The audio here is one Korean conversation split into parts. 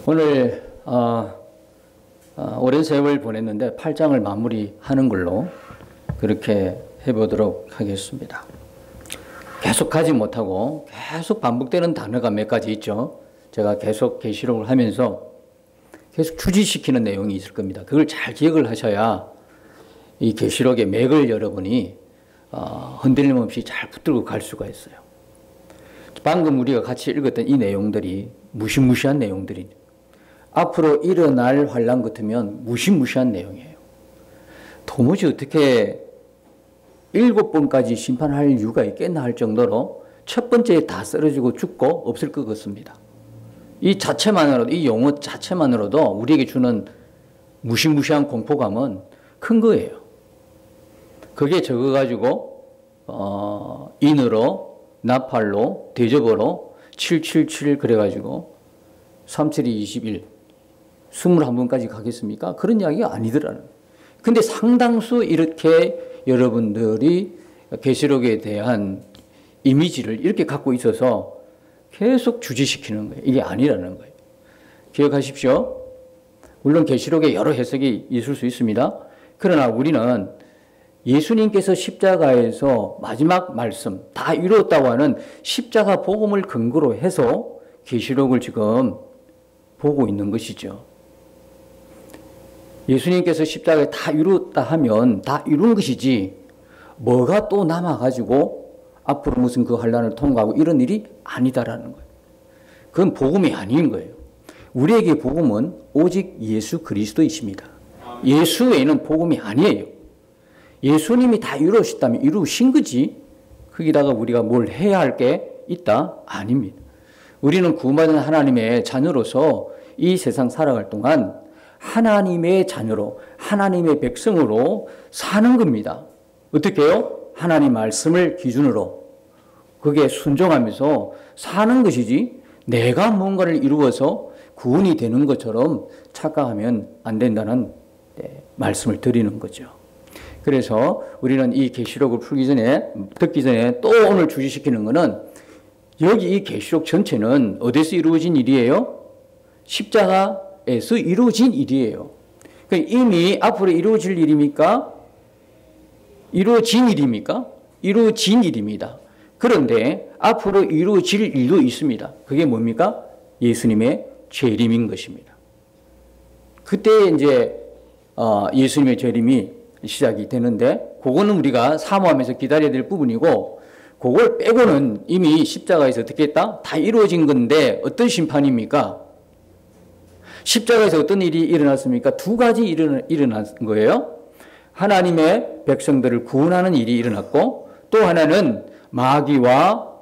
오늘 오랜 세월 보냈는데 8장을 마무리하는 걸로 그렇게 해보도록 하겠습니다. 계속 가지 못하고 계속 반복되는 단어가 몇 가지 있죠. 제가 계속 계시록을 하면서 계속 주지시키는 내용이 있을 겁니다. 그걸 잘 기억을 하셔야 이 계시록의 맥을 여러분이 흔들림 없이 잘 붙들고 갈 수가 있어요. 방금 우리가 같이 읽었던 이 내용들이 무시무시한 내용들이 앞으로 일어날 환란 같으면 무시무시한 내용이에요. 도무지 어떻게 7번까지 심판할 이유가 있겠나 할 정도로 첫 번째에 다 쓰러지고 죽고 없을 것 같습니다. 이 자체만으로도, 이 용어 자체만으로도 우리에게 주는 무시무시한 공포감은 큰 거예요. 그게 적어가지고 인으로, 나팔로, 대접으로 777 그래가지고 372 21 21번까지 가겠습니까? 그런 이야기가 아니더라는. 근데 상당수 이렇게 여러분들이 계시록에 대한 이미지를 이렇게 갖고 있어서 계속 주지시키는 거예요. 이게 아니라는 거예요. 기억하십시오. 물론 계시록에 여러 해석이 있을 수 있습니다. 그러나 우리는 예수님께서 십자가에서 마지막 말씀 다 이루었다고 하는 십자가 복음을 근거로 해서 계시록을 지금 보고 있는 것이죠. 예수님께서 십자가에 다 이루었다 하면 다 이룬 것이지 뭐가 또 남아가지고 앞으로 무슨 그 환란을 통과하고 이런 일이 아니다라는 거예요. 그건 복음이 아닌 거예요. 우리에게 복음은 오직 예수 그리스도이십니다. 예수 외에는 복음이 아니에요. 예수님이 다 이루셨다면 이루신 거지 거기다가 우리가 뭘 해야 할 게 있다? 아닙니다. 우리는 구원받은 하나님의 자녀로서 이 세상 살아갈 동안 하나님의 자녀로 하나님의 백성으로 사는 겁니다. 어떻게 해요? 하나님 말씀을 기준으로 그게 순종하면서 사는 것이지 내가 뭔가를 이루어서 구원이 되는 것처럼 착각하면 안 된다는 말씀을 드리는 거죠. 그래서 우리는 이 계시록을 듣기 전에 또 오늘 주시시키는 것은 여기 이 계시록 전체는 어디서 이루어진 일이에요? 십자가에서 이루어진 일이에요. 그러니까 이미 앞으로 이루어질 일입니까? 이루어진 일입니까? 이루어진 일입니다. 그런데 앞으로 이루어질 일도 있습니다. 그게 뭡니까? 예수님의 재림인 것입니다. 그때 이제 예수님의 재림이 시작이 되는데 그거는 우리가 사모하면서 기다려야 될 부분이고 그걸 빼고는 이미 십자가에서 어떻게 했다? 다 이루어진 건데 어떤 심판입니까? 십자가에서 어떤 일이 일어났습니까? 두 가지 일어난 거예요. 하나님의 백성들을 구원하는 일이 일어났고 또 하나는 마귀와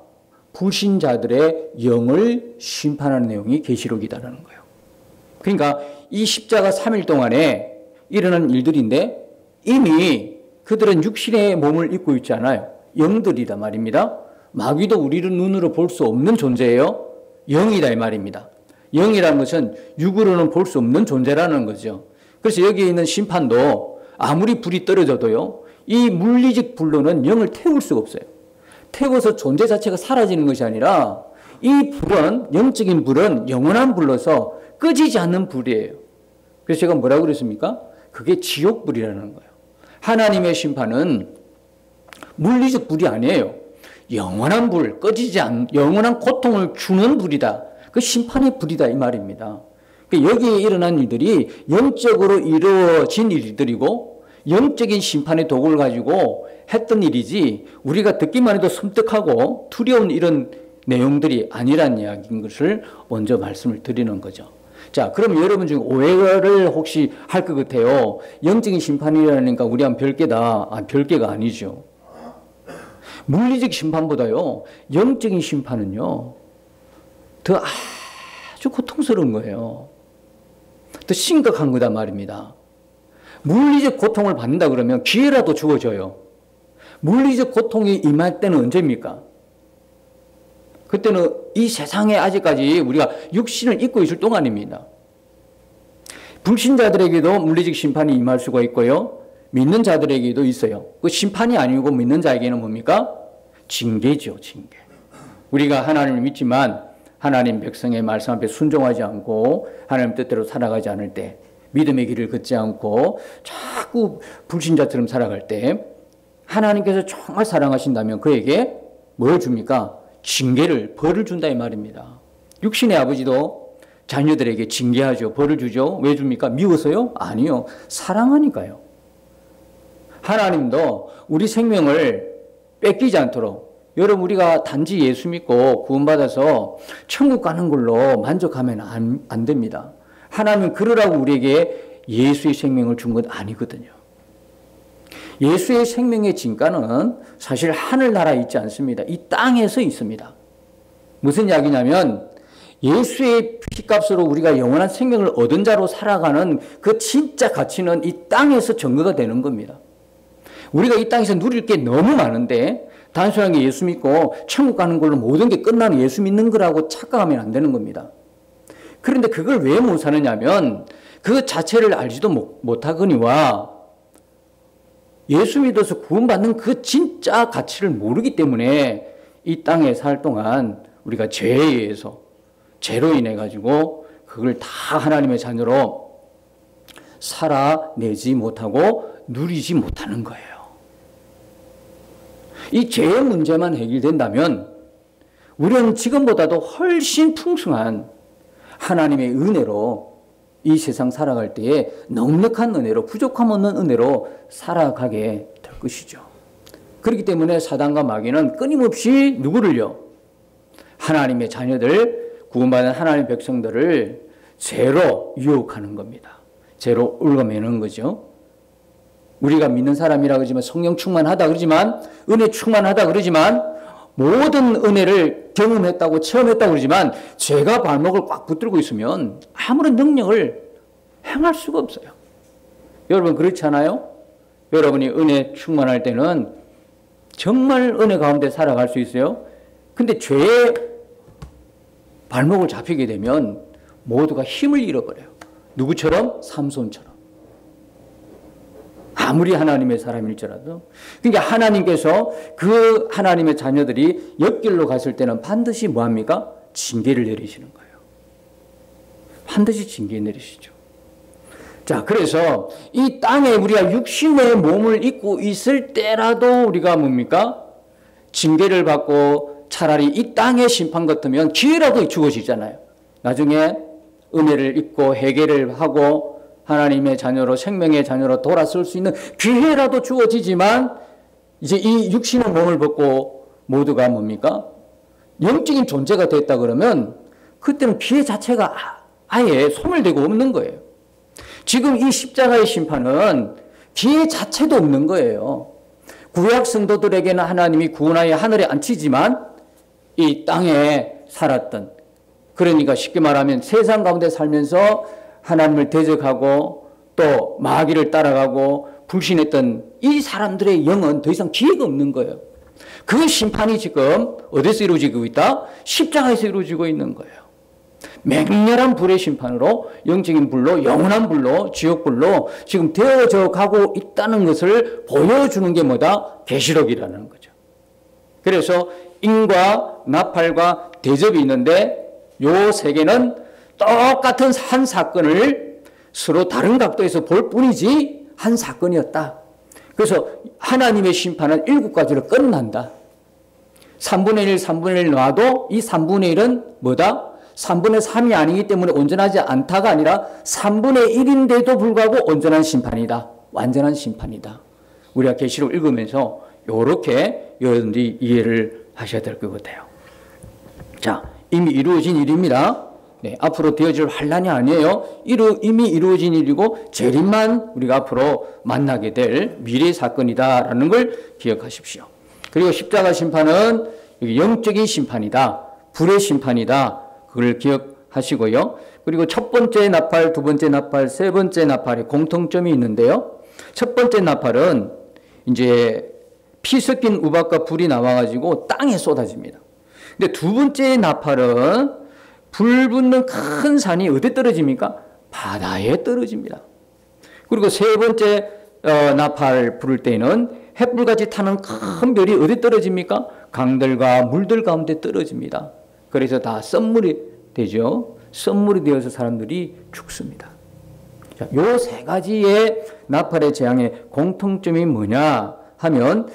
불신자들의 영을 심판하는 내용이 계시록이다라는 거예요. 그러니까 이 십자가 3일 동안에 일어난 일들인데 이미 그들은 육신의 몸을 입고 있지 않아요. 영들이다 말입니다. 마귀도 우리를 눈으로 볼 수 없는 존재예요. 영이다 이 말입니다. 영이라는 것은 육으로는 볼 수 없는 존재라는 거죠. 그래서 여기에 있는 심판도 아무리 불이 떨어져도요. 이 물리적 불로는 영을 태울 수가 없어요. 태워서 존재 자체가 사라지는 것이 아니라 이 불은 영적인 불은 영원한 불로서 꺼지지 않는 불이에요. 그래서 제가 뭐라고 그랬습니까? 그게 지옥불이라는 거예요. 하나님의 심판은 물리적 불이 아니에요. 영원한 불, 꺼지지 않는 영원한 고통을 주는 불이다. 그 심판의 불이다 이 말입니다. 여기에 일어난 일들이 영적으로 이루어진 일들이고 영적인 심판의 도구를 가지고 했던 일이지 우리가 듣기만 해도 섬뜩하고 두려운 이런 내용들이 아니란 이야기인 것을 먼저 말씀을 드리는 거죠. 자, 그럼 여러분 중에 오해를 혹시 할 것 같아요. 영적인 심판이라니까 우리한 별개다. 별개가 아니죠. 물리적 심판보다요, 영적인 심판은요, 더 아주 고통스러운 거예요. 더 심각한 거다 말입니다. 물리적 고통을 받는다 그러면 기회라도 주어져요. 물리적 고통이 임할 때는 언제입니까? 그때는 이 세상에 아직까지 우리가 육신을 입고 있을 동안입니다. 불신자들에게도 물리적 심판이 임할 수가 있고요. 믿는 자들에게도 있어요. 그 심판이 아니고 믿는 자에게는 뭡니까? 징계죠, 징계. 우리가 하나님을 믿지만 하나님 백성의 말씀 앞에 순종하지 않고 하나님 뜻대로 살아가지 않을 때, 믿음의 길을 걷지 않고 자꾸 불신자처럼 살아갈 때 하나님께서 정말 사랑하신다면 그에게 뭘 줍니까? 징계를, 벌을 준다 이 말입니다. 육신의 아버지도 자녀들에게 징계하죠. 벌을 주죠. 왜 줍니까? 미워서요? 아니요. 사랑하니까요. 하나님도 우리 생명을 뺏기지 않도록, 여러분 우리가 단지 예수 믿고 구원받아서 천국 가는 걸로 만족하면 안 됩니다. 하나님은 그러라고 우리에게 예수의 생명을 준 것 아니거든요. 예수의 생명의 진가는 사실 하늘나라에 있지 않습니다. 이 땅에서 있습니다. 무슨 이야기냐면 예수의 피값으로 우리가 영원한 생명을 얻은 자로 살아가는 그 진짜 가치는 이 땅에서 증거가 되는 겁니다. 우리가 이 땅에서 누릴 게 너무 많은데 단순하게 예수 믿고 천국 가는 걸로 모든 게 끝나는 예수 믿는 거라고 착각하면 안 되는 겁니다. 그런데 그걸 왜 못 사느냐면 그 자체를 알지도 못하거니와 예수 믿어서 구원받는 그 진짜 가치를 모르기 때문에 이 땅에 살 동안 우리가 죄에 의해서, 죄로 인해 가지고 그걸 다 하나님의 자녀로 살아내지 못하고 누리지 못하는 거예요. 이 죄의 문제만 해결된다면 우리는 지금보다도 훨씬 풍성한 하나님의 은혜로 이 세상 살아갈 때에 넉넉한 은혜로, 부족함 없는 은혜로 살아가게 될 것이죠. 그렇기 때문에 사단과 마귀는 끊임없이 누구를요? 하나님의 자녀들, 구원받은 하나님의 백성들을 죄로 유혹하는 겁니다. 죄로 얽어매는 거죠. 우리가 믿는 사람이라 그러지만, 성령 충만하다 그러지만, 은혜 충만하다 그러지만, 모든 은혜를 경험했다고 체험했다고 그러지만 죄가 발목을 꽉 붙들고 있으면 아무런 능력을 행할 수가 없어요. 여러분 그렇지 않아요? 여러분이 은혜 충만할 때는 정말 은혜 가운데 살아갈 수 있어요. 근데 죄의 발목을 잡히게 되면 모두가 힘을 잃어버려요. 누구처럼? 삼손처럼. 아무리 하나님의 사람일지라도. 그러니까 하나님께서 그 하나님의 자녀들이 옆길로 갔을 때는 반드시 뭐합니까? 징계를 내리시는 거예요. 반드시 징계 내리시죠. 자, 그래서 이 땅에 우리가 육신의 몸을 입고 있을 때라도 우리가 뭡니까? 징계를 받고 차라리 이 땅의 심판 같으면 기회라도 주어지잖아요. 나중에 은혜를 입고 회개를 하고 하나님의 자녀로, 생명의 자녀로 돌아설 수 있는 기회라도 주어지지만 이제 이 육신의 몸을 벗고 모두가 뭡니까? 영적인 존재가 됐다 그러면 그때는 기회 자체가 아예 소멸되고 없는 거예요. 지금 이 십자가의 심판은 기회 자체도 없는 거예요. 구약 성도들에게는 하나님이 구원하여 하늘에 앉히지만 이 땅에 살았던, 그러니까 쉽게 말하면 세상 가운데 살면서 하나님을 대적하고 또 마귀를 따라가고 불신했던 이 사람들의 영은 더 이상 기회가 없는 거예요. 그 심판이 지금 어디서 이루어지고 있다? 십자가에서 이루어지고 있는 거예요. 맹렬한 불의 심판으로, 영적인 불로, 영원한 불로, 지옥불로 지금 되어져 가고 있다는 것을 보여주는 게 뭐다? 계시록이라는 거죠. 그래서 인과 나팔과 대접이 있는데 요 세 개는 똑같은 한 사건을 서로 다른 각도에서 볼 뿐이지 한 사건이었다. 그래서 하나님의 심판은 7가지로 끝난다. 3분의 1, 3분의 1 놔도 이 3분의 1은 뭐다? 3분의 3이 아니기 때문에 온전하지 않다가 아니라 3분의 1인데도 불구하고 온전한 심판이다. 완전한 심판이다. 우리가 계시록 읽으면서 이렇게 여러분들이 이해를 하셔야 될 것 같아요. 자, 이미 이루어진 일입니다. 네, 앞으로 되어질 환란이 아니에요. 이미 이루어진 일이고 재림만 우리가 앞으로 만나게 될 미래 사건이다라는 걸 기억하십시오. 그리고 십자가 심판은 영적인 심판이다. 불의 심판이다. 그걸 기억하시고요. 그리고 첫 번째 나팔, 두 번째 나팔, 세 번째 나팔에 공통점이 있는데요. 첫 번째 나팔은 이제 피 섞인 우박과 불이 나와가지고 땅에 쏟아집니다. 근데 두 번째 나팔은 불 붙는 큰 산이 어디에 떨어집니까? 바다에 떨어집니다. 그리고 세 번째 나팔 부를 때는 햇불같이 타는 큰 별이 어디에 떨어집니까? 강들과 물들 가운데 떨어집니다. 그래서 다 썸물이 되죠. 썸물이 되어서 사람들이 죽습니다. 자, 요 세 가지의 나팔의 재앙의 공통점이 뭐냐 하면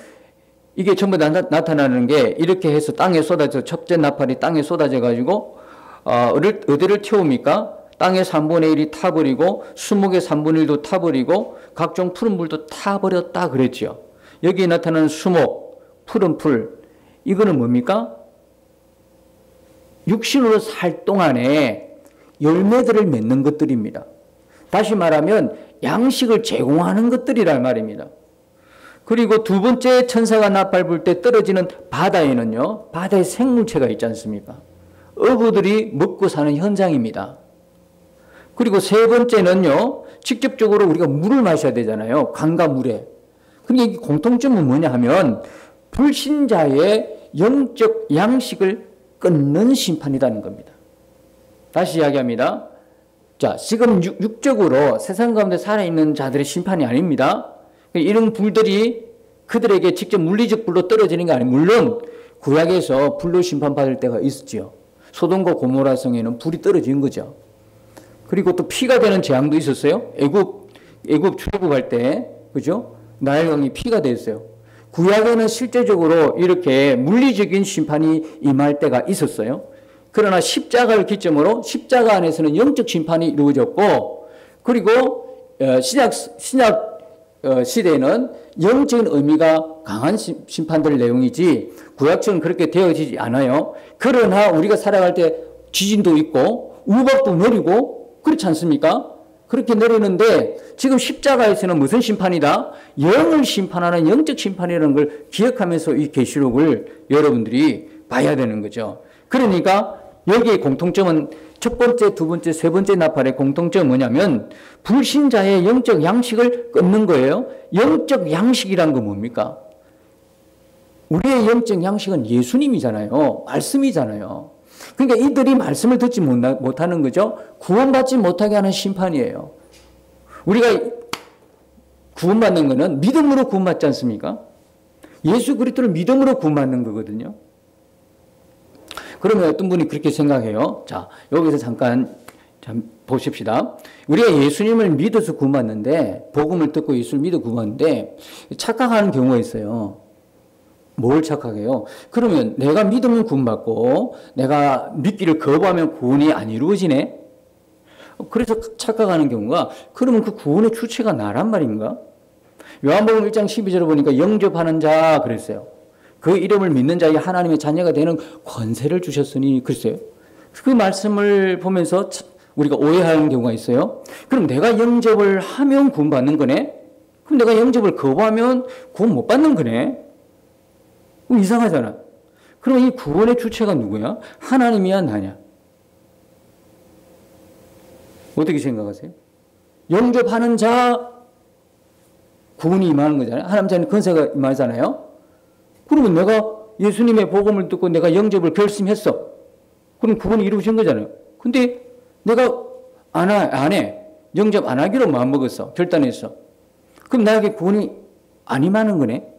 이게 전부 나타나는 게 이렇게 해서 땅에 쏟아져 첫째 나팔이 땅에 쏟아져 가지고 어디를 태웁니까? 땅의 3분의 1이 타버리고 수목의 3분의 1도 타버리고 각종 푸른 물도 타버렸다 그랬죠. 여기에 나타나는 수목, 푸른 풀 이거는 뭡니까? 육신으로 살 동안에 열매들을 맺는 것들입니다. 다시 말하면 양식을 제공하는 것들이란 말입니다. 그리고 두 번째 천사가 나팔 불 때 떨어지는 바다에는요, 바다에 생물체가 있지 않습니까? 어부들이 먹고 사는 현장입니다. 그리고 세 번째는요, 직접적으로 우리가 물을 마셔야 되잖아요. 강과 물에. 근데 이 공통점은 뭐냐 하면 불신자의 영적 양식을 끊는 심판이라는 겁니다. 다시 이야기합니다. 자, 지금 육적으로 세상 가운데 살아있는 자들의 심판이 아닙니다. 이런 불들이 그들에게 직접 물리적 불로 떨어지는 게 아니에요. 물론 구약에서 불로 심판받을 때가 있었죠. 소돔과 고모라 성에는 불이 떨어진 거죠. 그리고 또 피가 되는 재앙도 있었어요. 애굽 출애굽할 때, 그죠? 나일강이 피가 됐어요. 구약에는 실제적으로 이렇게 물리적인 심판이 임할 때가 있었어요. 그러나 십자가를 기점으로 십자가 안에서는 영적 심판이 이루어졌고, 그리고 신약 시대에는 영적인 의미가 강한 심판들 내용이지 구약처럼 그렇게 되어지지 않아요. 그러나 우리가 살아갈 때 지진도 있고 우박도 내리고 그렇지 않습니까? 그렇게 내리는데 지금 십자가에서는 무슨 심판이다? 영을 심판하는 영적 심판이라는 걸 기억하면서 이 계시록을 여러분들이 봐야 되는 거죠. 그러니까 여기의 공통점은 첫 번째, 두 번째, 세 번째 나팔의 공통점은 뭐냐면 불신자의 영적 양식을 끊는 거예요. 영적 양식이란 건 뭡니까? 우리의 영적 양식은 예수님이잖아요. 말씀이잖아요. 그러니까 이들이 말씀을 듣지 못하는 거죠. 구원받지 못하게 하는 심판이에요. 우리가 구원받는 거는 믿음으로 구원받지 않습니까? 예수 그리스도를 믿음으로 구원받는 거거든요. 그러면 어떤 분이 그렇게 생각해요. 자, 여기서 잠깐 보십시다. 우리가 예수님을 믿어서 구원받는데, 복음을 듣고 예수를 믿어 구원받는데 착각하는 경우가 있어요. 뭘 착각해요? 그러면 내가 믿으면 구원받고 내가 믿기를 거부하면 구원이 안 이루어지네? 그래서 착각하는 경우가, 그러면 그 구원의 주체가 나란 말인가? 요한복음 1장 12절을 보니까 영접하는 자 그랬어요. 그 이름을 믿는 자에게 하나님의 자녀가 되는 권세를 주셨으니 그랬어요. 그 말씀을 보면서 우리가 오해하는 경우가 있어요. 그럼 내가 영접을 하면 구원받는 거네? 그럼 내가 영접을 거부하면 구원 못 받는 거네? 이상하잖아. 그럼 이 구원의 주체가 누구야? 하나님이야, 나냐? 어떻게 생각하세요? 영접하는 자 구원이 임하는 거잖아요. 하나님 자는 권세가 임하잖아요. 그러면 내가 예수님의 복음을 듣고 내가 영접을 결심했어. 그럼 구원이 이루어진 거잖아요. 근데 내가 안 해. 영접 안 하기로 마음먹었어. 결단했어. 그럼 나에게 구원이 안 임하는 거네?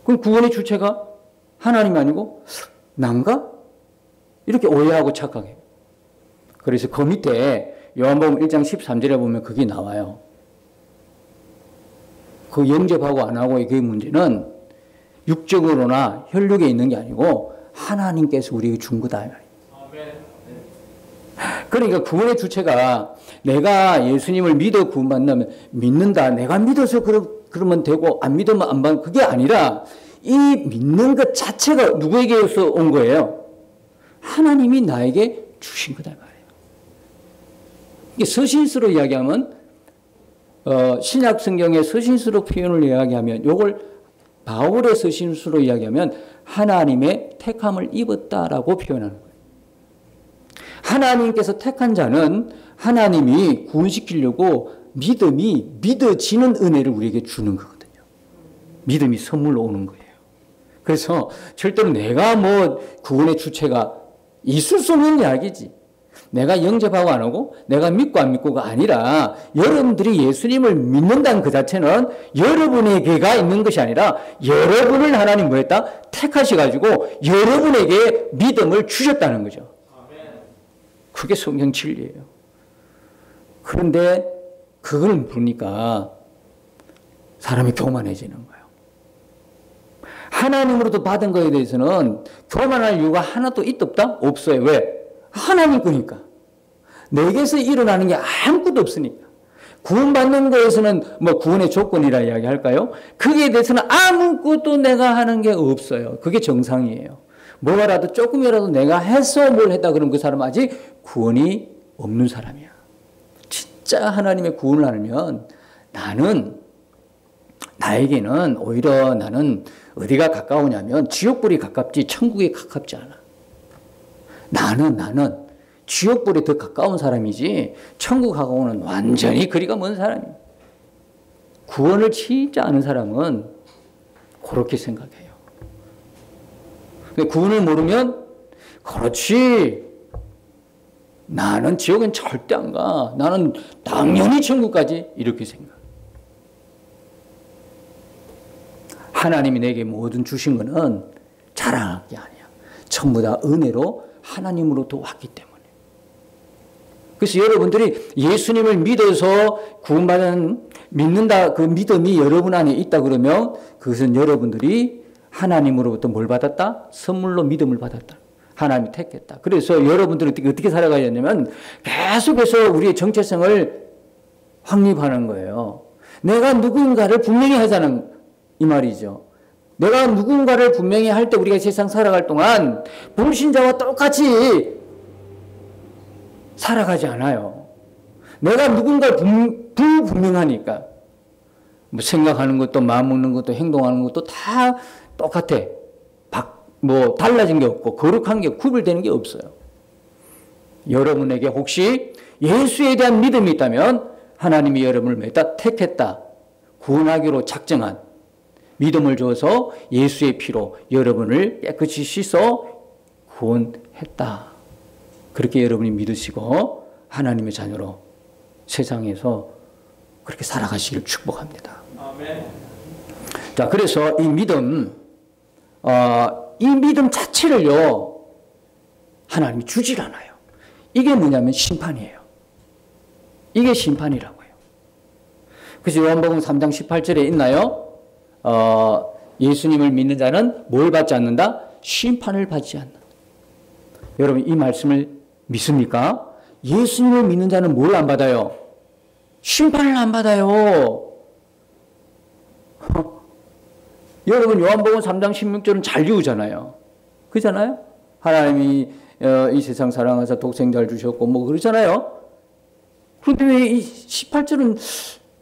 그럼 구원의 주체가 하나님이 아니고 난가? 이렇게 오해하고 착각해요. 그래서 그 밑에 요한복음 1장 13절에 보면 그게 나와요. 그 영접하고 안 하고의 그 문제는 육적으로나 혈육에 있는 게 아니고 하나님께서 우리에게 준 거다. 그러니까 구원의 주체가 내가 예수님을 믿어 구원받는다면 믿는다. 내가 믿어서 그러면 되고 안 믿으면 안 받는, 그게 아니라 이 믿는 것 자체가 누구에게서 온 거예요? 하나님이 나에게 주신 거다 말이에요. 이게 서신수로 이야기하면 신약 성경의 서신수로 표현을 이야기하면, 요걸 바울의 서신수로 이야기하면 하나님의 택함을 입었다라고 표현하는 거예요. 하나님께서 택한 자는 하나님이 구원시키려고 믿음이 믿어지는 은혜를 우리에게 주는 거거든요. 믿음이 선물로 오는 거예요. 그래서 절대로 내가 구원의 주체가 있을 수 없는 이야기지. 내가 영접하고 안 하고 내가 믿고 안 믿고가 아니라 여러분들이 예수님을 믿는다는 그 자체는 여러분에게가 있는 것이 아니라 여러분을 하나님 뭐 했다? 택하셔가지고 여러분에게 믿음을 주셨다는 거죠. 그게 성경 진리예요. 그런데 그걸 보니까 사람이 교만해지는 거예요. 하나님으로부터 받은 것에 대해서는 교만할 이유가 하나도 있다 없다? 없어요. 왜? 하나님 거니까. 내게서 일어나는 게 아무것도 없으니까. 구원받는 거에서는 뭐 구원의 조건이라 이야기할까요? 그게 대해서는 아무것도 내가 하는 게 없어요. 그게 정상이에요. 뭐라도 조금이라도 내가 해서 뭘 했다 그러면 그 사람은 아직 구원이 없는 사람이야. 진짜 하나님의 구원을 알면 나에게는 오히려 나는 어디가 가까우냐면 지옥불이 가깝지 천국에 가깝지 않아. 나는 지옥불이 더 가까운 사람이지 천국하고는 완전히 거리가 먼 사람이에요. 구원을 진짜 아는 사람은 그렇게 생각해요. 구원을 모르면 그렇지 나는 지옥엔 절대 안 가. 나는 당연히 천국까지 이렇게 생각. 하나님이 내게 모든 주신 거는 자랑할 게 아니야. 전부 다 은혜로 하나님으로부터 왔기 때문에. 그래서 여러분들이 예수님을 믿어서 믿는다 그 믿음이 여러분 안에 있다 그러면 그것은 여러분들이 하나님으로부터 뭘 받았다? 선물로 믿음을 받았다. 하나님이 택했다. 그래서 여러분들은 어떻게 살아가야 되냐면 계속해서 우리의 정체성을 확립하는 거예요. 내가 누군가를 분명히 하자는 이 말이죠. 내가 누군가를 분명히 할 때 우리가 세상 살아갈 동안 불신자와 똑같이 살아가지 않아요. 내가 누군가를 불분명하니까 뭐 생각하는 것도 마음 먹는 것도 행동하는 것도 다 똑같아. 뭐 달라진 게 없고 거룩한 게 구별되는 게 없어요. 여러분에게 혹시 예수에 대한 믿음이 있다면 하나님이 여러분을 맺다 택했다. 구원하기로 작정한 믿음을 줘서 예수의 피로 여러분을 깨끗이 씻어 구원했다. 그렇게 여러분이 믿으시고 하나님의 자녀로 세상에서 그렇게 살아가시기를 축복합니다. 아멘. 자, 그래서 이 믿음 자체를요 하나님이 주질 않아요. 이게 뭐냐면 심판이에요. 이게 심판이라고요. 그래서 요한복음 3장 18절에 있나요? 예수님을 믿는 자는 뭘 받지 않는다? 심판을 받지 않는다. 여러분 이 말씀을 믿습니까? 예수님을 믿는 자는 뭘 안 받아요? 심판을 안 받아요. 여러분 요한복음 3장 16절은 잘 외우잖아요. 그렇잖아요? 하나님이 이 세상 사랑하사 독생자를 주셨고 뭐 그러잖아요. 그런데 왜 이 18절은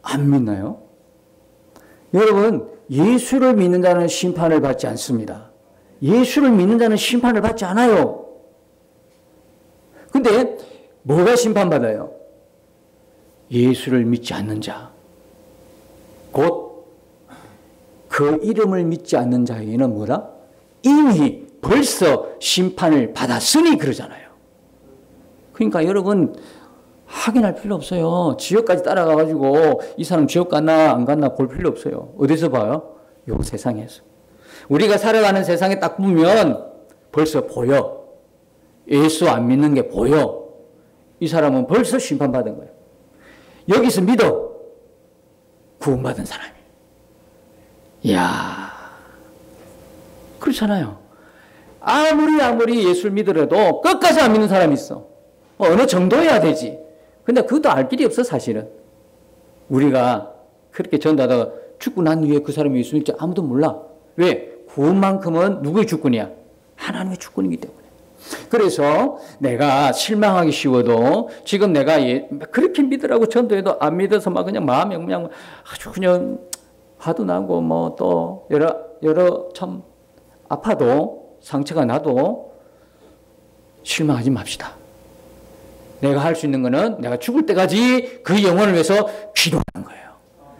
안 믿나요? 여러분 예수를 믿는 자는 심판을 받지 않습니다. 예수를 믿는 자는 심판을 받지 않아요. 근데 뭐가 심판받아요? 예수를 믿지 않는 자. 곧 그 이름을 믿지 않는 자에게는 뭐라? 이미 벌써 심판을 받았으니 그러잖아요. 그러니까 여러분 확인할 필요 없어요. 지옥까지 따라가가지고 이 사람 지옥 갔나 안 갔나 볼 필요 없어요. 어디서 봐요? 요 세상에서. 우리가 살아가는 세상에 딱 보면 벌써 보여. 예수 안 믿는 게 보여. 이 사람은 벌써 심판받은 거예요. 여기서 믿어. 구원받은 사람이. 이야, 그렇잖아요. 아무리 예수를 믿으려도 끝까지 안 믿는 사람이 있어. 어느 정도여야 되지. 근데 그것도 알 길이 없어, 사실은. 우리가 그렇게 전도하다가 죽고 난 후에 그 사람이 예수 믿을지 아무도 몰라. 왜? 구원만큼은 누구의 주권이야? 하나님의 주권이기 때문에. 그래서 내가 실망하기 쉬워도 지금 내가 그렇게 믿으라고 전도해도 안 믿어서 막 그냥 마음에 그냥 아주 그냥 화도 나고 뭐 또 여러 참 아파도 상처가 나도 실망하지 맙시다. 내가 할 수 있는 거는 내가 죽을 때까지 그 영혼을 위해서 기도하는 거예요.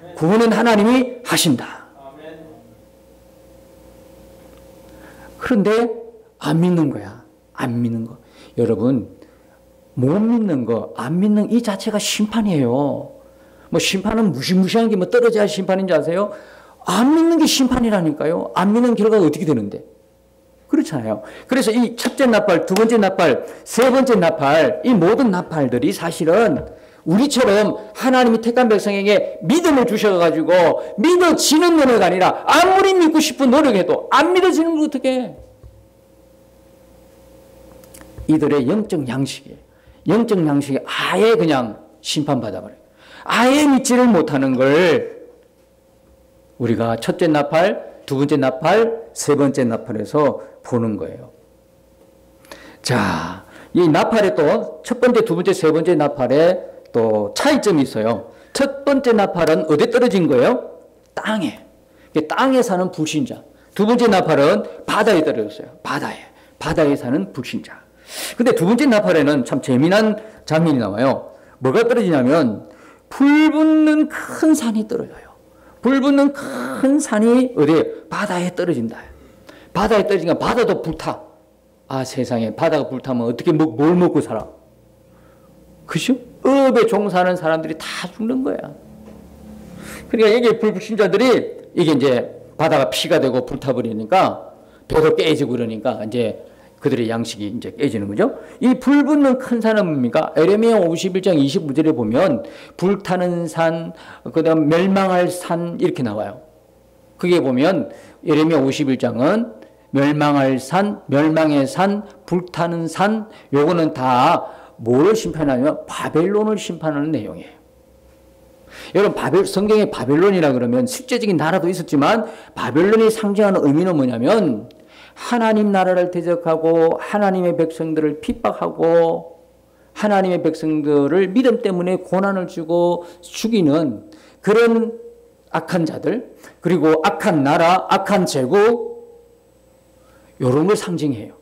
아멘. 구원은 하나님이 하신다. 아멘. 그런데 안 믿는 거야. 안 믿는 거. 여러분 못 믿는 거, 안 믿는 이 자체가 심판이에요. 뭐 심판은 무시무시한 게 뭐 떨어져야 심판인지 아세요? 안 믿는 게 심판이라니까요. 안 믿는 결과가 어떻게 되는데? 그렇잖아요. 그래서 이 첫째 나팔, 두 번째 나팔, 세 번째 나팔, 이 모든 나팔들이 사실은 우리처럼 하나님이 택한 백성에게 믿음을 주셔가지고 믿어지는 은혜가 아니라 아무리 믿고 싶은 노력해도 안 믿어지는 걸 어떻게 해? 이들의 영적 양식이에요. 영적 양식이 아예 그냥 심판받아버려요. 아예 믿지를 못하는 걸 우리가 첫째 나팔, 두 번째 나팔, 세 번째 나팔에서 보는 거예요. 자, 이 나팔에 또 첫 번째, 두 번째, 세 번째 나팔에 또 차이점이 있어요. 첫 번째 나팔은 어디에 떨어진 거예요? 땅에. 땅에 사는 불신자. 두 번째 나팔은 바다에 떨어졌어요. 바다에 사는 불신자. 근데 두 번째 나팔에는 참 재미난 장면이 나와요. 뭐가 떨어지냐면 불 붙는 큰 산이 떨어져요. 불 붙는 큰 산이 어디에? 바다에 떨어진다. 바다에 떨어지니까 바다도 불타. 아, 세상에 바다가 불타면 어떻게 뭘 먹고 살아? 그죠? 업에 종사하는 사람들이 다 죽는 거야. 그러니까 이게 불신자들이 이게 이제 바다가 피가 되고 불타버리니까 배도 깨지고 그러니까 이제 그들의 양식이 이제 깨지는 거죠. 이 불 붙는 큰 산은 뭡니까? 에레미야 51장 29절에 보면 불타는 산, 그다음 멸망할 산 이렇게 나와요. 그게 보면 에레미야 51장은 멸망할 산, 멸망의 산, 불타는 산, 요거는 다 뭐를 심판하냐면 바벨론을 심판하는 내용이에요. 여러분 성경에 바벨론이라 그러면 실제적인 나라도 있었지만 바벨론이 상징하는 의미는 뭐냐면 하나님 나라를 대적하고 하나님의 백성들을 핍박하고 하나님의 백성들을 믿음 때문에 고난을 주고 죽이는 그런 악한 자들, 그리고 악한 나라, 악한 제국, 이런 걸 상징해요.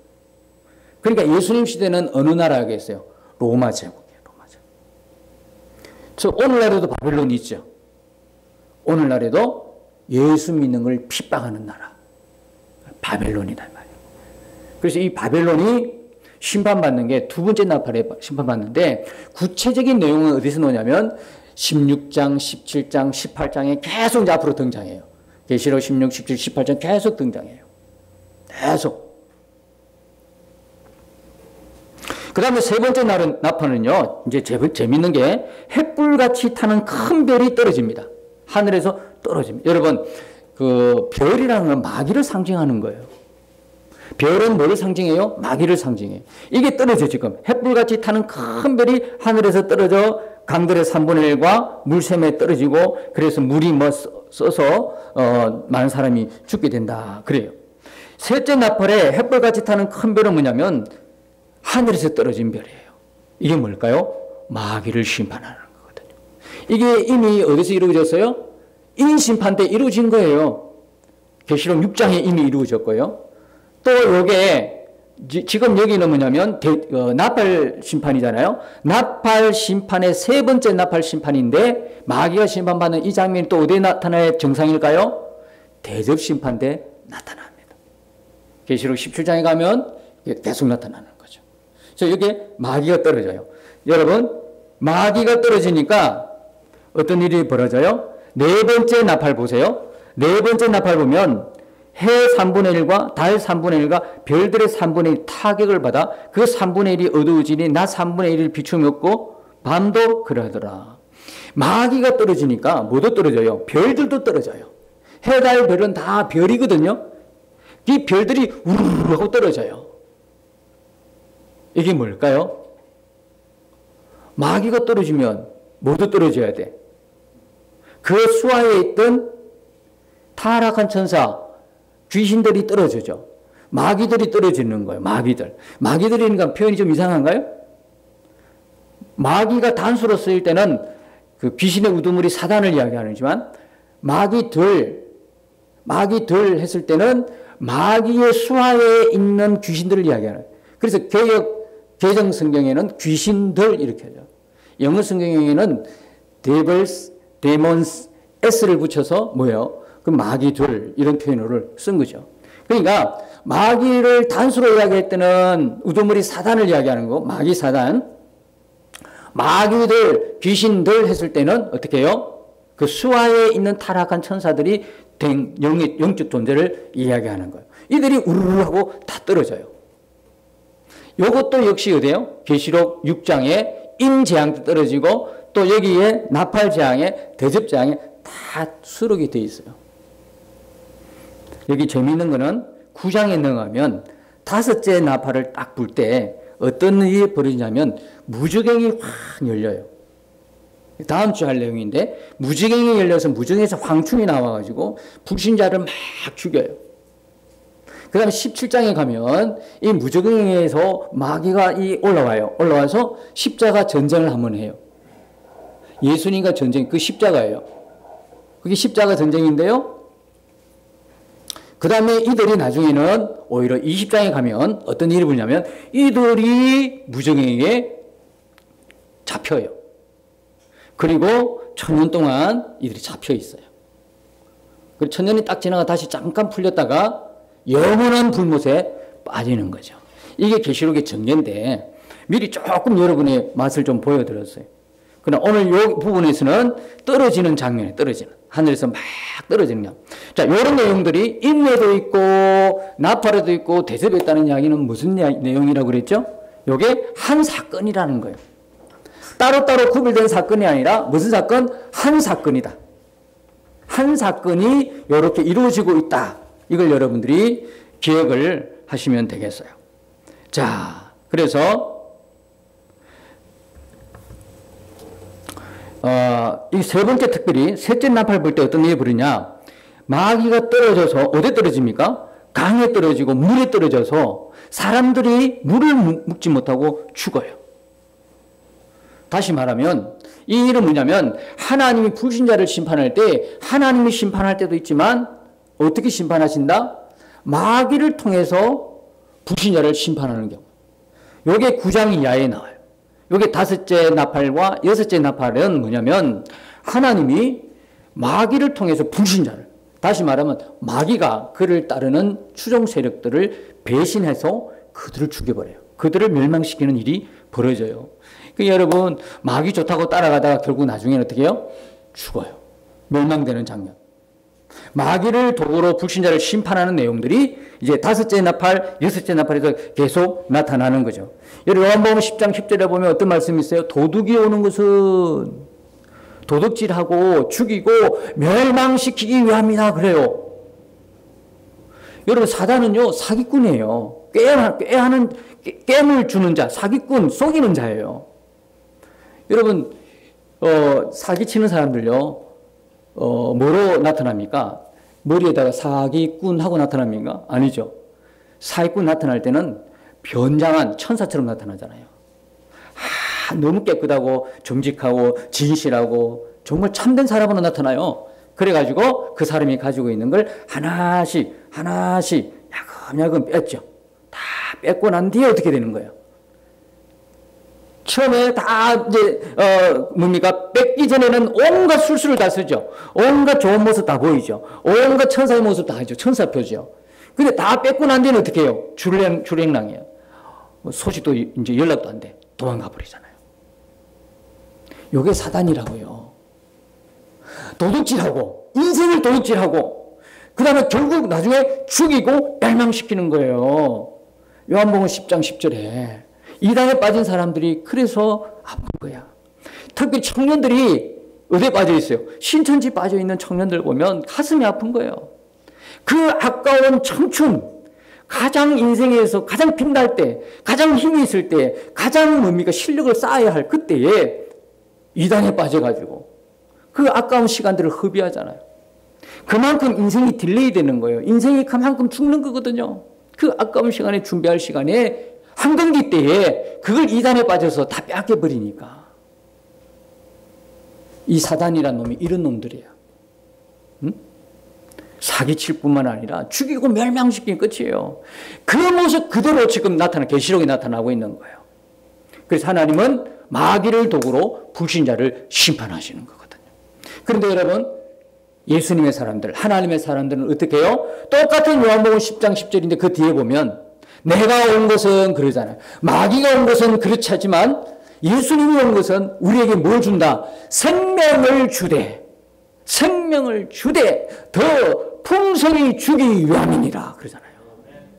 그러니까 예수님 시대는 어느 나라겠어요? 로마 제국이에요. 로마 제국. 저 오늘날에도 바벨론이 있죠. 오늘날에도 예수 믿는 걸 핍박하는 나라. 바벨론이다 말이에요. 그래서 이 바벨론이 심판받는 게 두 번째 나팔에 심판받는데 구체적인 내용은 어디서 나오냐면 16장, 17장, 18장에 계속 이제 앞으로 등장해요. 계시록 16, 17, 18장 계속 등장해요. 계속. 그 다음에 세 번째 나팔은요, 이제 재밌는 게 횃불같이 타는 큰 별이 떨어집니다. 하늘에서 떨어집니다. 여러분, 그 별이라는 건 마귀를 상징하는 거예요. 별은 뭐를 상징해요? 마귀를 상징해요. 이게 떨어져 지금. 횃불같이 타는 큰 별이 하늘에서 떨어져 강들의 3분의 1과 물샘에 떨어지고 그래서 물이 써서 많은 사람이 죽게 된다. 그래요. 셋째 나팔에 횃불같이 타는 큰 별은 뭐냐면 하늘에서 떨어진 별이에요. 이게 뭘까요? 마귀를 심판하는 거거든요. 이게 이미 어디서 이루어졌어요? 인심판 때 이루어진 거예요. 계시록 6장에 이미 이루어졌고요. 또 요게 지금 여기는 뭐냐면 나팔 심판이잖아요. 나팔 심판의 세 번째 나팔 심판인데 마귀가 심판받는 이 장면이 또 어디에 나타나야 정상일까요? 대접 심판 때 나타납니다. 계시록 17장에 가면 계속 나타나는 거죠. 그래서 이게 마귀가 떨어져요. 여러분, 마귀가 떨어지니까 어떤 일이 벌어져요? 네 번째 나팔 보세요. 네 번째 나팔 보면 해 3분의 1과 달 3분의 1과 별들의 3분의 1 타격을 받아 그 3분의 1이 어두워지니 낮 3분의 1을 비춤이 없고 밤도 그러하더라. 마귀가 떨어지니까 뭐도 떨어져요? 별들도 떨어져요. 해, 달, 별은 다 별이거든요. 이 별들이 우르르 하고 떨어져요. 이게 뭘까요? 마귀가 떨어지면 뭐도 떨어져야 돼? 그 수하에 있던 타락한 천사, 귀신들이 떨어지죠. 마귀들이 떨어지는 거예요. 마귀들이니까 표현이 좀 이상한가요? 마귀가 단수로 쓰일 때는 그 귀신의 우두머리 사단을 이야기하지만 마귀들 했을 때는 마귀의 수하에 있는 귀신들을 이야기하는 거예요. 그래서 개정 성경에는 귀신들 이렇게 하죠. 영어 성경에는 devils, demons, s를 붙여서 뭐예요? 그 마귀들 이런 표현을 쓴 거죠. 그러니까 마귀를 단수로 이야기할 때는 우두머리 사단을 이야기하는 거, 마귀 사단. 마귀들, 귀신들 했을 때는 어떻게 해요? 그 수하에 있는 타락한 천사들이 된 영적 존재를 이야기하는 거예요. 이들이 우르르 하고 다 떨어져요. 이것도 역시 어디에요? 계시록 6장에 임재앙 때 떨어지고 또 여기에 나팔재앙에 대접재앙에 다 수록이 되어 있어요. 여기 재미있는 거는 9장에 넘어가면 다섯째 나팔을 딱 불 때 어떤 일이 벌어지냐면 무저갱이 확 열려요. 다음 주에 할 내용인데 무저갱이 열려서 무저갱에서 황충이 나와가지고 불신자를 막 죽여요. 그 다음에 17장에 가면 이 무저갱에서 마귀가 올라와요. 올라와서 십자가 전쟁을 한번 해요. 예수님과 전쟁, 그 십자가예요. 그게 십자가 전쟁인데요. 그 다음에 이들이 나중에는 오히려 20장에 가면 어떤 일이 벌냐면 이들이 무저갱에게 잡혀요. 그리고 1000년 동안 이들이 잡혀 있어요. 그 1000년이 딱 지나가 다시 잠깐 풀렸다가 영원한 불못에 빠지는 거죠. 이게 계시록의 전개인데 미리 조금 여러분의 맛을 좀 보여드렸어요. 그러나 오늘 이 부분에서는 떨어지는 장면에 떨어지는 하늘에서 막 떨어지는 장. 자, 이런 내용들이 인내도 있고 나팔에도 있고 대접에 있다는 이야기는 무슨 내용이라고 그랬죠? 이게 한 사건이라는 거예요. 따로따로 구별된 사건이 아니라 무슨 사건? 한 사건이다. 한 사건이 이렇게 이루어지고 있다. 이걸 여러분들이 기억을 하시면 되겠어요. 자, 그래서 이 세 번째 특별히 셋째 나팔 불 때 어떤 일이 벌이냐? 마귀가 떨어져서 어디에 떨어집니까? 강에 떨어지고 물에 떨어져서 사람들이 물을 먹지 못하고 죽어요. 다시 말하면 이 일은 뭐냐면 하나님이 불신자를 심판할 때 하나님이 심판할 때도 있지만 어떻게 심판하신다? 마귀를 통해서 불신자를 심판하는 경우. 요게 9장 이하에 나와요. 요게 다섯째 나팔과 여섯째 나팔은 뭐냐면 하나님이 마귀를 통해서 불신자를, 다시 말하면 마귀가 그를 따르는 추종 세력들을 배신해서 그들을 죽여버려요. 그들을 멸망시키는 일이 벌어져요. 그러니까 여러분 마귀 좋다고 따라가다가 결국 나중에는 어떻게 해요? 죽어요. 멸망되는 장면. 마귀를 도구로 불신자를 심판하는 내용들이 이제 다섯째 나팔, 여섯째 나팔에서 계속 나타나는 거죠. 여러분 요한복음 10장 10절에 보면 어떤 말씀이 있어요? 도둑이 오는 것은 도둑질하고 죽이고 멸망시키기 위함이다 그래요. 여러분 사단은요 사기꾼이에요. 깸을 주는 자, 사기꾼, 속이는 자예요. 여러분 사기치는 사람들요 뭐로 나타납니까? 머리에다가 사기꾼 하고 나타납니까? 아니죠. 사기꾼 나타날 때는 변장한 천사처럼 나타나잖아요. 너무 깨끗하고 정직하고 진실하고 정말 참된 사람으로 나타나요. 그래가지고 그 사람이 가지고 있는 걸 하나씩 야금야금 뺐죠. 다 뺏고 난 뒤에 어떻게 되는 거예요? 처음에 다 이제 뭡니까? 뺏기 전에는 온갖 술수를 다 쓰죠. 온갖 좋은 모습 다 보이죠. 온갖 천사의 모습 다 하죠. 천사표죠. 근데 다 뺏고 난 뒤에는 어떻게 해요? 출행랑이에요. 소식도 이제 연락도 안 돼. 도망가 버리잖아요. 요게 사단이라고요. 도둑질하고 인생을 도둑질하고 그 다음에 결국 나중에 죽이고 멸망시키는 거예요. 요한복음 10장 10절에 이단에 빠진 사람들이 그래서 아픈 거야. 특히 청년들이 어디에 빠져 있어요? 신천지 빠져 있는 청년들 보면 가슴이 아픈 거예요. 그 아까운 청춘, 가장 인생에서 가장 빛날 때, 가장 힘이 있을 때, 가장 뭡니까? 실력을 쌓아야 할 그때에 이단에 빠져가지고 그 아까운 시간들을 허비하잖아요. 그만큼 인생이 딜레이 되는 거예요. 인생이 그만큼 죽는 거거든요. 그 아까운 시간에 준비할 시간에 한경기 때에 그걸 이단에 빠져서 다 뺏겨버리니까. 이 사단이란 놈이 이런 놈들이에요. 응? 사기칠 뿐만 아니라 죽이고 멸망시키는 끝이에요. 그 모습 그대로 지금 계시록에 나타나고 있는 거예요. 그래서 하나님은 마귀를 도구로 불신자를 심판하시는 거거든요. 그런데 여러분 예수님의 사람들, 하나님의 사람들은 어떻게 해요? 똑같은 요한복음 10장 10절인데 그 뒤에 보면 내가 온 것은 그러잖아요. 마귀가 온 것은 그렇지 하지만 예수님이 온 것은 우리에게 뭘 준다? 생명을 주되, 생명을 주되 더 풍성히 주기 위함이니라 그러잖아요.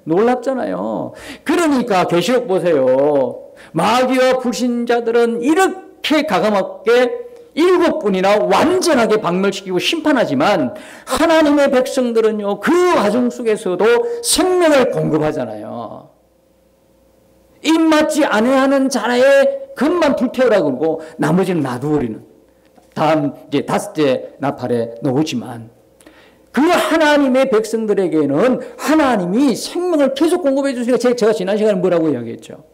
놀랍잖아요. 그러니까 계시록 보세요. 마귀와 불신자들은 이렇게 가감하게 7분이나 완전하게 박멸시키고 심판하지만 하나님의 백성들은요, 그 과정 속에서도 생명을 공급하잖아요. 입맞지 아니하는 자라의 것만 불태우라 그러고 나머지는 놔두어리는, 다음 이제 5째 나팔에 놓지만 그 하나님의 백성들에게는 하나님이 생명을 계속 공급해 주시니까 제가 지난 시간에 뭐라고 이야기했죠?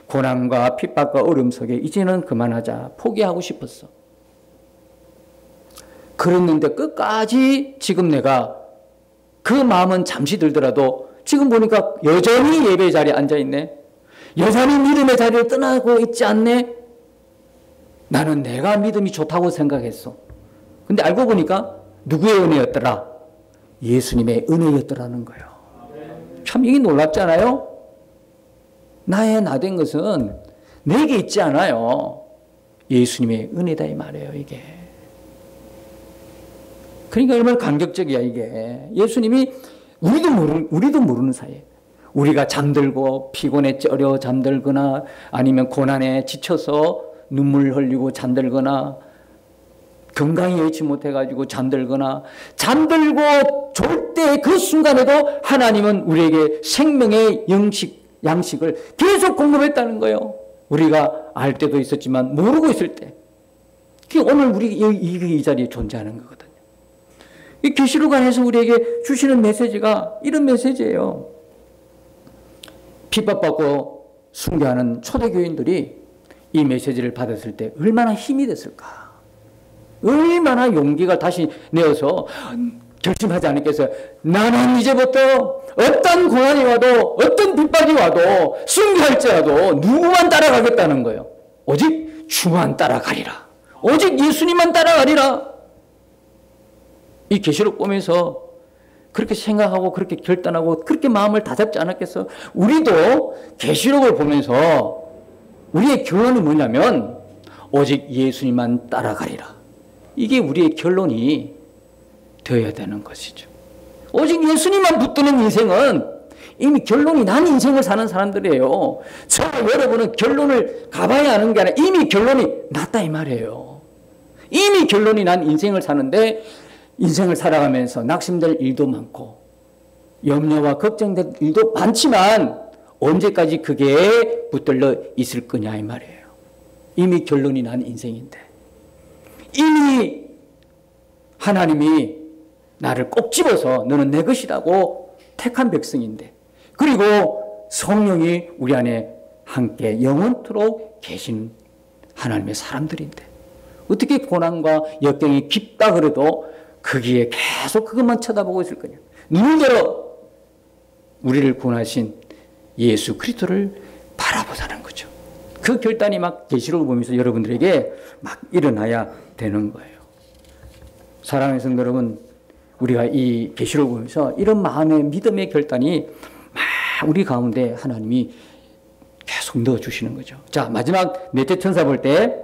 고난과 핍박과 어려움 속에 이제는 그만하자, 포기하고 싶었어. 그랬는데 끝까지 지금 내가 그 마음은 잠시 들더라도 지금 보니까 여전히 예배 자리에 앉아있네. 여전히 믿음의 자리를 떠나고 있지 않네. 나는 내가 믿음이 좋다고 생각했어. 근데 알고 보니까 누구의 은혜였더라? 예수님의 은혜였더라는 거예요. 참 이게 놀랍잖아요. 나의 나 된 것은 내게 있지 않아요. 예수님의 은혜다 이 말이에요, 이게. 그러니까 얼마나 감격적이야, 이게. 예수님이 우리도 모르는 사이에 우리가 잠들고 피곤에 쩔어 잠들거나 아니면 고난에 지쳐서 눈물 흘리고 잠들거나 건강이 여의치 못해가지고 잠들거나 잠들고 졸 때 그 순간에도 하나님은 우리에게 생명의 양식을 계속 공급했다는 거예요. 우리가 알 때도 있었지만 모르고 있을 때. 오늘 우리 이 자리에 존재하는 거거든요. 이 계시록 안에서 우리에게 주시는 메시지가 이런 메시지예요. 핍박받고 숭배하는 초대교인들이 이 메시지를 받았을 때 얼마나 힘이 됐을까? 얼마나 용기가 다시 내어서 결심하지 않겠어요? 나는 이제부터 어떤 고난이 와도 어떤 핍박이 와도 숭배할지라도 누구만 따라가겠다는 거예요. 오직 주만 따라가리라. 오직 예수님만 따라가리라. 이 계시록 보면서 그렇게 생각하고 그렇게 결단하고 그렇게 마음을 다잡지 않았겠어? 우리도 계시록을 보면서 우리의 결론이 뭐냐면 오직 예수님만 따라가리라. 이게 우리의 결론이 되어야 되는 것이죠. 오직 예수님만 붙드는 인생은 이미 결론이 난 인생을 사는 사람들이에요. 저와 여러분은 결론을 가봐야 하는 게 아니라 이미 결론이 났다 이 말이에요. 이미 결론이 난 인생을 사는데 인생을 살아가면서 낙심될 일도 많고 염려와 걱정될 일도 많지만 언제까지 그게 붙들려 있을 거냐 이 말이에요. 이미 결론이 난 인생인데 이미 하나님이 나를 꼭 집어서 너는 내 것이라고 택한 백성인데 그리고 성령이 우리 안에 함께 영원토록 계신 하나님의 사람들인데 어떻게 고난과 역경이 깊다 그래도 거기에 계속 그것만 쳐다보고 있을 거냐. 눈을 열어 우리를 구원하신 예수 그리스도를 바라보자는 거죠. 그 결단이 막 계시록을 보면서 여러분들에게 막 일어나야 되는 거예요. 사랑하는 성도 여러분, 우리가 이 계시록을 보면서 이런 마음의 믿음의 결단이 막 우리 가운데 하나님이 계속 넣어주시는 거죠. 자, 마지막 넷째 천사 볼 때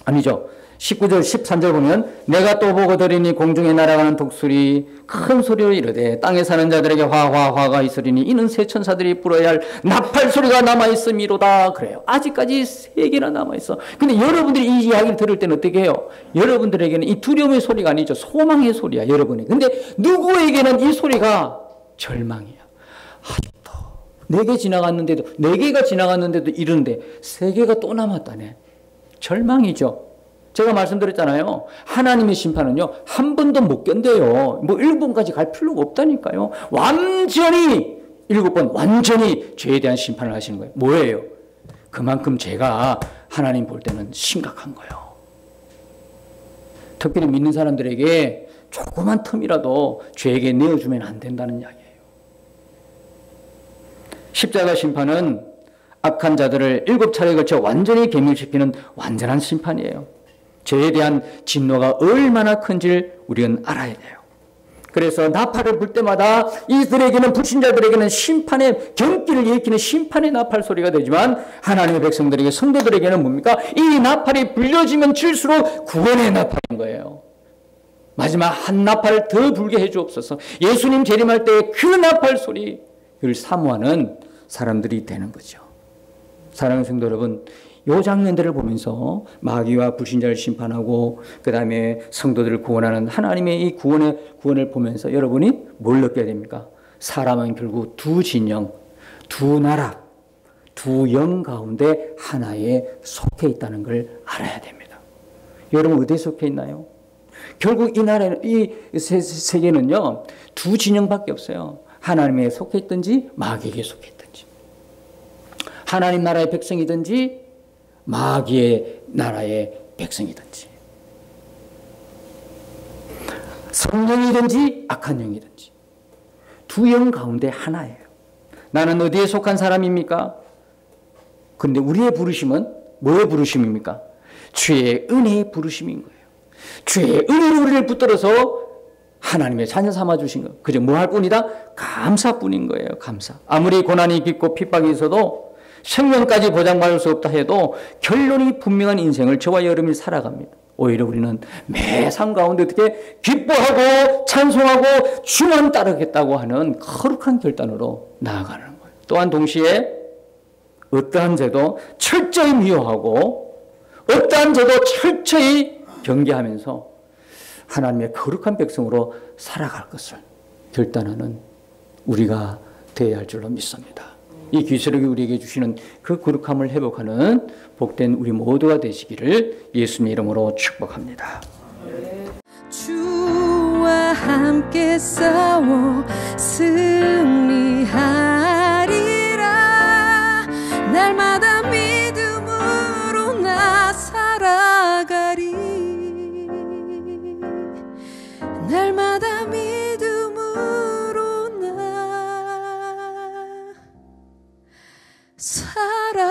아니죠. 19절 13절 보면 내가 또 보고 들으니 공중에 날아가는 독수리 큰 소리로 이르되 땅에 사는 자들에게 화가 있으리니 이는 새 천사들이 불어야 할 나팔 소리가 남아있음이로다. 그래요. 아직까지 3개나 남아있어. 근데 여러분들이 이 이야기를 들을 때는 어떻게 해요? 여러분들에게는 이 두려움의 소리가 아니죠. 소망의 소리야, 여러분이. 근데 누구에게는 이 소리가 절망이야. 아직도 4개 지나갔는데도 4개가 지나갔는데도 이런데 3개가 또 남았다네. 절망이죠. 제가 말씀드렸잖아요. 하나님의 심판은요, 한 번도 못 견뎌요. 뭐 1번까지 갈 필요가 없다니까요. 완전히 7번 완전히 죄에 대한 심판을 하시는 거예요. 뭐예요? 그만큼 죄가 하나님 볼 때는 심각한 거예요. 특별히 믿는 사람들에게 조그만 틈이라도 죄에게 내어주면 안 된다는 이야기예요. 십자가 심판은 악한 자들을 7차례에 걸쳐 완전히 괴멸시키는 완전한 심판이에요. 죄에 대한 진노가 얼마나 큰지를 우리는 알아야 돼요. 그래서 나팔을 불 때마다 이들에게는, 불신자들에게는 심판의, 경기를 일으키는 심판의 나팔 소리가 되지만 하나님의 백성들에게, 성도들에게는 뭡니까? 이 나팔이 불려지면 질수록 구원의 나팔인 거예요. 마지막 한 나팔 더 불게 해 주옵소서. 예수님 재림할 때 그 나팔 소리를 사모하는 사람들이 되는 거죠. 사랑하는 성도 여러분, 이 장면들을 보면서 마귀와 불신자를 심판하고 그 다음에 성도들을 구원하는 하나님의 이 구원을 보면서 여러분이 뭘 느껴야 됩니까? 사람은 결국 두 진영, 두 나라, 두 영 가운데 하나에 속해 있다는 걸 알아야 됩니다. 여러분 어디에 속해 있나요? 결국 이 나라는, 이 세계는요, 두 진영밖에 없어요. 하나님에 속해 있든지 마귀에게 속해 있든지, 하나님 나라의 백성이든지 마귀의 나라의 백성이든지, 성령이든지 악한 영이든지 두 영 가운데 하나예요. 나는 어디에 속한 사람입니까? 그런데 우리의 부르심은 뭐의 부르심입니까? 주의 은혜의 부르심인 거예요. 주의 은혜로 우리를 붙들어서 하나님의 자녀 삼아 주신 거, 그저 뭐 할 뿐이다? 감사뿐인 거예요. 감사. 아무리 고난이 깊고 핍박이 있어도, 생명까지 보장받을 수 없다 해도 결론이 분명한 인생을 저와 여러분이 살아갑니다. 오히려 우리는 매 삶 가운데 어떻게 기뻐하고 찬송하고 주만 따르겠다고 하는 거룩한 결단으로 나아가는 거예요. 또한 동시에 어떠한 죄도 철저히 미워하고 어떠한 죄도 철저히 경계하면서 하나님의 거룩한 백성으로 살아갈 것을 결단하는 우리가 되어야 할 줄로 믿습니다. 이 기술력이 우리에게 주시는 그 거룩함을 회복하는 복된 우리 모두가 되시기를 예수님의 이름으로 축복합니다. 주와 함께 싸워 승리하리라. 날마다 믿음으로 나 살아가리. 날마다 믿음으로 나 살아